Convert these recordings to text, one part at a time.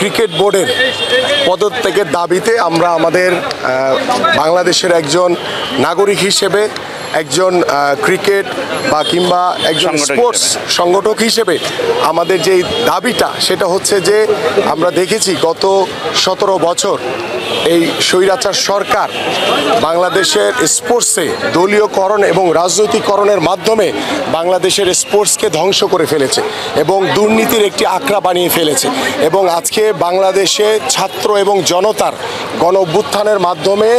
Cricket বোর্ডের পদত্যাগের দাবিতে আমরা আমাদের বাংলাদেশের একজন নাগরিক হিসেবে, একজন ক্রিকেট বা কিংবা একজন স্পোর্টস সংগঠক হিসেবে আমাদের যেই দাবিটা সেটা হচ্ছে যে আমরা দেখেছি গত 17 বছর এই স্বৈরাচার সরকার বাংলাদেশের স্পোর্টসে দলীয়করণ এবং রাজনৈতিকরণের মাধ্যমে বাংলাদেশের স্পোর্টসকে ধ্বংস করে ফেলেছে এবং দুর্নীতির একটি আখড়া বানিয়ে ফেলেছে। এবং আজকে বাংলাদেশে ছাত্র এবং জনতার গণ অভ্যুত্থানের মাধ্যমে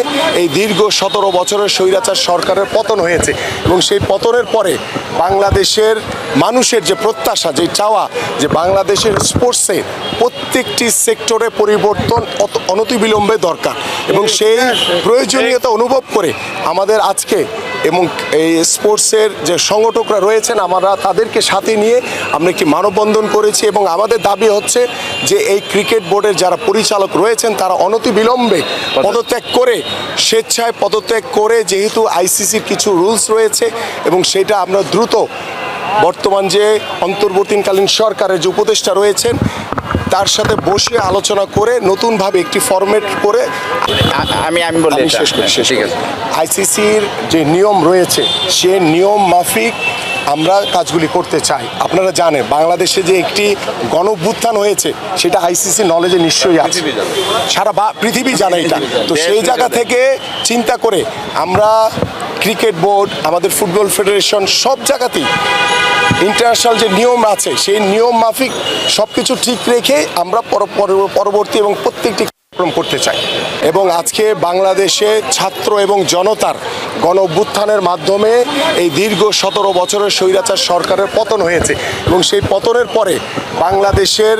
এই দীর্ঘ 17 বছরের স্বৈরাচার সরকারের পতন হয়েছে এবং সেই পতনের পরে বাংলাদেশের মানুষের যে প্রত্যাশা, যে চাওয়া যে বাংলাদেশের স্পোর্টসে প্রত্যেকটি সেক্টরে পরিবর্তন অনতিবিলম্বে দরকার এবং সেই প্রয়োজনীয়তা অনুভব করে আমাদের আজকে এবং এই স্পোর্টসের যে সংগঠকরা রয়েছেন আমরা তাদেরকে সাথে নিয়ে আমরা একটি মানববন্ধন করেছি এবং আমাদের দাবি হচ্ছে যে এই ক্রিকেট বোর্ডের যারা পরিচালক রয়েছেন তারা অনতিবিলম্বে পদত্যাগ করে, স্বেচ্ছায় পদত্যাগ করে, যেহেতু আইসিসির কিছু রুলস রয়েছে এবং সেটা আমরা দ্রুত বর্তমান যে অন্তর্বর্তীকালীন সরকারের যে উপদেষ্টা রয়েছেন তার সাথে বসে আলোচনা করে নতুনভাবে একটি ফরম্যাট করে আমি শেষ করি। আইসিসির যে নিয়ম রয়েছে সে নিয়ম মাফিক আমরা কাজগুলি করতে চাই। আপনারা জানেন বাংলাদেশে যে একটি গণ অভ্যুত্থান হয়েছে সেটা আইসিসি নলেজে নিশ্চয়ই আছে, সারা পৃথিবী জানে এটা। তো সেই জায়গা থেকে চিন্তা করে আমরা ক্রিকেট বোর্ড, আমাদের ফুটবল ফেডারেশন সব জায়গাতেই ইন্টারন্যাশনাল যে নিয়ম আছে সেই নিয়ম মাফিক সব কিছু ঠিক রেখে আমরা পরবর্তী এবং প্রত্যেকটি কার্যক্রম করতে চাই। এবং আজকে বাংলাদেশে ছাত্র এবং জনতার গণ অভ্যুত্থানের মাধ্যমে এই দীর্ঘ 17 বছরের স্বৈরাচার সরকারের পতন হয়েছে এবং সেই পতনের পরে বাংলাদেশের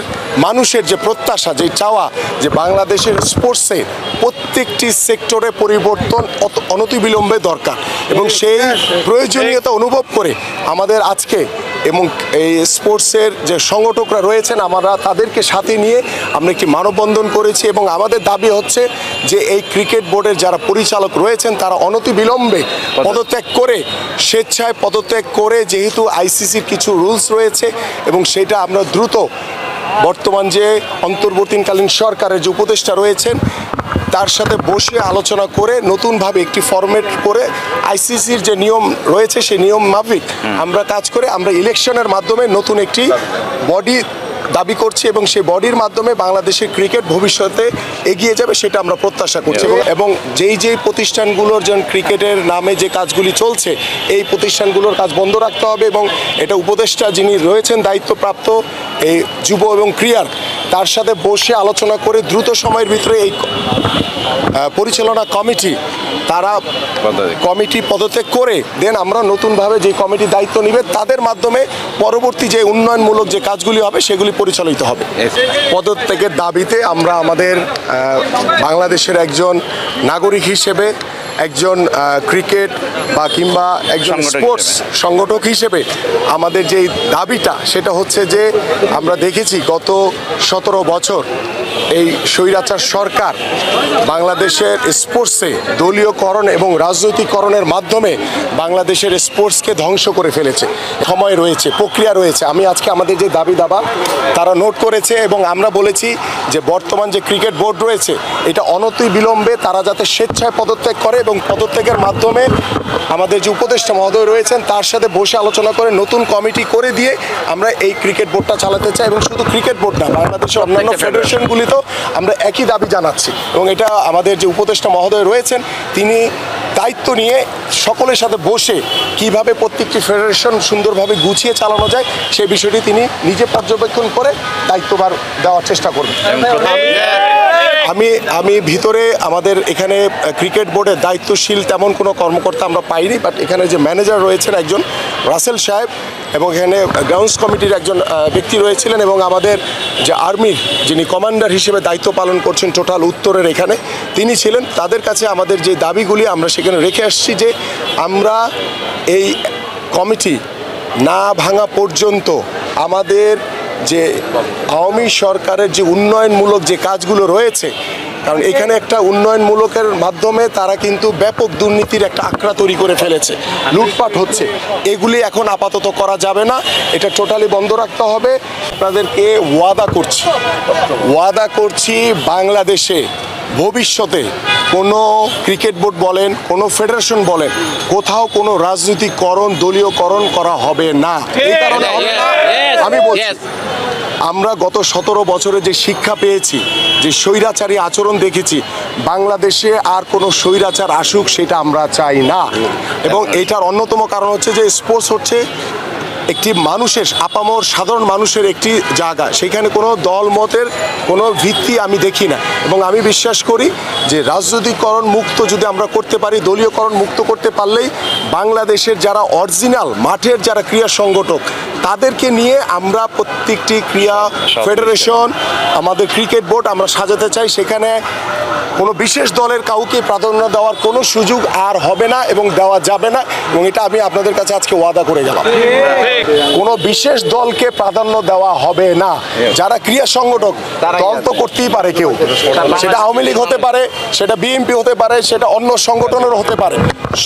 মানুষের যে প্রত্যাশা, যে চাওয়া যে বাংলাদেশের স্পোর্টসে প্রত্যেকটি সেক্টরে পরিবর্তন অনতিবিলম্বে দরকার এবং সেই প্রয়োজনীয়তা অনুভব করে আমাদের আজকে এবং এই স্পোর্টসের যে সংগঠকরা রয়েছেন আমরা তাদেরকে সাথে নিয়ে আমরা একটি মানববন্ধন করেছি এবং আমাদের দাবি হচ্ছে যে এই ক্রিকেট বোর্ডের যারা পরিচালক রয়েছেন তারা অনতিবিলম্বে পদত্যাগ করে, স্বেচ্ছায় পদত্যাগ করে, যেহেতু আইসিসির কিছু রুলস রয়েছে এবং সেটা আমরা দ্রুত বর্তমান যে অন্তর্বর্তীকালীন সরকারের যে উপদেষ্টা রয়েছেন তার সাথে বসে আলোচনা করে নতুনভাবে একটি ফরম্যাট করে আইসিসির যে নিয়ম রয়েছে সেই নিয়ম মাফিক আমরা কাজ করে আমরা ইলেকশনের মাধ্যমে নতুন একটি বডি দাবি করছি এবং সেই বডির মাধ্যমে বাংলাদেশের ক্রিকেট ভবিষ্যতে এগিয়ে যাবে সেটা আমরা প্রত্যাশা করছি। এবং যেই প্রতিষ্ঠানগুলোর যেন ক্রিকেটের নামে যে কাজগুলি চলছে এই প্রতিষ্ঠানগুলোর কাজ বন্ধ রাখতে হবে এবং এটা উপদেষ্টা যিনি রয়েছেন দায়িত্বপ্রাপ্ত এই যুব এবং ক্রীড়ার তার সাথে বসে আলোচনা করে দ্রুত সময়ের ভিতরে এই পরিচালনা কমিটি তারা কমিটি পদত্যাগ করে দেন আমরা নতুনভাবে যে কমিটি দায়িত্ব নেবে তাদের মাধ্যমে পরবর্তী যে উন্নয়নমূলক যে কাজগুলি হবে সেগুলি পরিচালিত হবে। পদত্যাগের দাবিতে আমরা আমাদের বাংলাদেশের একজন নাগরিক হিসেবে, একজন ক্রিকেট বা কিংবা একজন স্পোর্টস সংগঠক হিসেবে আমাদের যেই দাবিটা সেটা হচ্ছে যে আমরা দেখেছি গত 17 বছর এই স্বৈরাচার সরকার বাংলাদেশের স্পোর্টসে দলীয়করণ এবং রাজনৈতিকরণের মাধ্যমে বাংলাদেশের স্পোর্টসকে ধ্বংস করে ফেলেছে। সময় রয়েছে, প্রক্রিয়া রয়েছে। আমি আজকে আমাদের যে দাবা তারা নোট করেছে এবং আমরা বলেছি যে বর্তমান যে ক্রিকেট বোর্ড রয়েছে এটা অনতিবিলম্বে তারা যাতে স্বেচ্ছায় পদত্যাগ করে এবং পদত্যাগের মাধ্যমে আমাদের যে উপদেষ্টা মহোদয় রয়েছেন তার সাথে বসে আলোচনা করে নতুন কমিটি করে দিয়ে আমরা এই ক্রিকেট বোর্ডটা চালাতে চাই। এবং শুধু ক্রিকেট বোর্ড না, বাংলাদেশের অন্যান্য ফেডারেশনগুলিতেও আমরা একই দাবি জানাচ্ছি এবং এটা আমাদের যে উপদেষ্টা মহোদয় রয়েছেন তিনি দায়িত্ব নিয়ে সকলের সাথে বসে কিভাবে প্রত্যেকটি ফেডারেশন সুন্দরভাবে গুছিয়ে চালানো যায় সেই বিষয়টি তিনি নিজে পর্যবেক্ষণ করে দায়িত্বভার দেওয়ার চেষ্টা করবেন। আমি ভিতরে আমাদের এখানে ক্রিকেট বোর্ডের দায়িত্বশীল তেমন কোনো কর্মকর্তা আমরা পাইনি, বাট এখানে যে ম্যানেজার রয়েছেন একজন রাসেল সাহেব এবং এখানে গ্রাউন্ডস কমিটির একজন ব্যক্তি রয়েছিলেন এবং আমাদের যে আর্মির যিনি কমান্ডার হিসেবে দায়িত্ব পালন করছেন টোটাল উত্তরের এখানে তিনি ছিলেন। তাদের কাছে আমাদের যে দাবিগুলি আমরা সেখানে রেখে আসছি যে আমরা এই কমিটি না ভাঙা পর্যন্ত আমাদের যে আওয়ামী সরকারের যে উন্নয়নমূলক যে কাজগুলো রয়েছে কারণ এখানে একটা উন্নয়নমূলকের মাধ্যমে তারা কিন্তু ব্যাপক দুর্নীতির একটা আঁকড়া তৈরি করে ফেলেছে, লুটপাট হচ্ছে। এগুলি এখন আপাতত করা যাবে না, এটা টোটালি বন্ধ রাখতে হবে। আপনাদেরকে ওয়াদা করছি বাংলাদেশে ভবিষ্যতে কোনো ক্রিকেট বোর্ড বলেন, কোনো ফেডারেশন বলেন, কোথাও কোনো রাজনীতিকরণ, দলীয়করণ করা হবে না। এই কারণে হবে না, আমি বলছি আমরা গত 17 বছরে যে শিক্ষা পেয়েছি, যে স্বৈরাচারী আচরণ দেখেছি, বাংলাদেশে আর কোনো স্বৈরাচার আসুক সেটা আমরা চাই না। এবং এটার অন্যতম কারণ হচ্ছে যে স্পোর্টস হচ্ছে একটি মানুষের, আপামর সাধারণ মানুষের একটি জায়গা, সেখানে কোনো দল মতের কোনো ভিত্তি আমি দেখি না। এবং আমি বিশ্বাস করি যে রাজনৈতিকরণ মুক্ত যদি আমরা করতে পারি, দলীয়করণ মুক্ত করতে পারলেই বাংলাদেশের যারা অরিজিনাল মাঠের যারা ক্রীড়া সংগঠক তাদেরকে নিয়ে আমরা প্রত্যেকটি ক্রীড়া ফেডারেশন, আমাদের ক্রিকেট বোর্ড আমরা সাজাতে চাই। সেখানে কোনো বিশেষ দলের কাউকে প্রাধান্য দেওয়ার কোনো সুযোগ আর হবে না এবং দেওয়া যাবে না। এবং এটা আমি আপনাদের কাছে আজকে ওয়াদা করে গেলাম, কোনো বিশেষ দলকে প্রাধান্য দেওয়া হবে না। যারা ক্রীড়া সংগঠক, দল তো করতেই পারে কেউ, সেটা আওয়ামী লীগ হতে পারে, সেটা বিএনপি হতে পারে, সেটা অন্য সংগঠনের হতে পারে।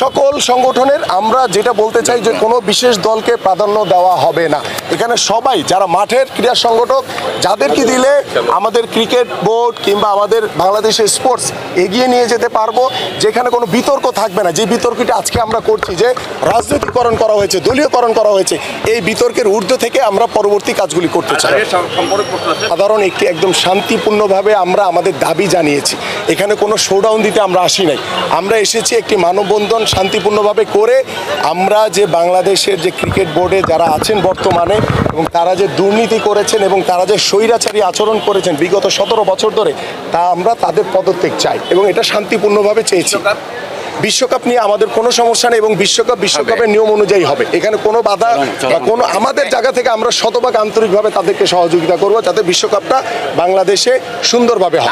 সকল সংগঠনের আমরা যেটা বলতে চাই যে কোনো বিশেষ দলকে প্রাধান্য দেওয়া হবে না। এখানে সবাই যারা মাঠের ক্রীড়া সংগঠক, যাদেরকে দিলে আমাদের ক্রিকেট বোর্ড কিংবা আমাদের বাংলাদেশের স্পোর্টস এগিয়ে নিয়ে যেতে পারবো, যেখানে কোনো বিতর্ক থাকবে না। যে বিতর্কটা আজকে আমরা করছি যে রাজনীতিকরণ করা হয়েছে, দলীয়করণ করা হয়েছে, এই বিতর্কের ঊর্ধ্বে থেকে আমরা পরবর্তী কাজগুলি করতে চাই। সাধারণ একটি একদম শান্তিপূর্ণভাবে আমরা আমাদের দাবি জানিয়েছি। এখানে কোনো শোডাউন দিতে আমরা আসি নাই, আমরা এসেছি একটি মানববন্ধন শান্তিপূর্ণভাবে করে। আমরা যে বাংলাদেশের যে ক্রিকেট বোর্ডে যারা আছেন বর্তমানে এবং তারা যে দুর্নীতি করেছেন এবং তারা যে স্বৈরাচারী আচরণ করেছেন বিগত 17 বছর ধরে, তা আমরা তাদের পদত্যাগ চাই এবং এটা শান্তিপূর্ণভাবে চেয়েছি। বিশ্বকাপ নিয়ে আমাদের কোনো সমস্যা নেই এবং বিশ্বকাপের নিয়ম অনুযায়ী হবে। এখানে কোনো বাধা বা কোনো, আমাদের জায়গা থেকে আমরা শতভাগ আন্তরিকভাবে তাদেরকে সহযোগিতা করব যাতে বিশ্বকাপটা বাংলাদেশে সুন্দরভাবে হয়।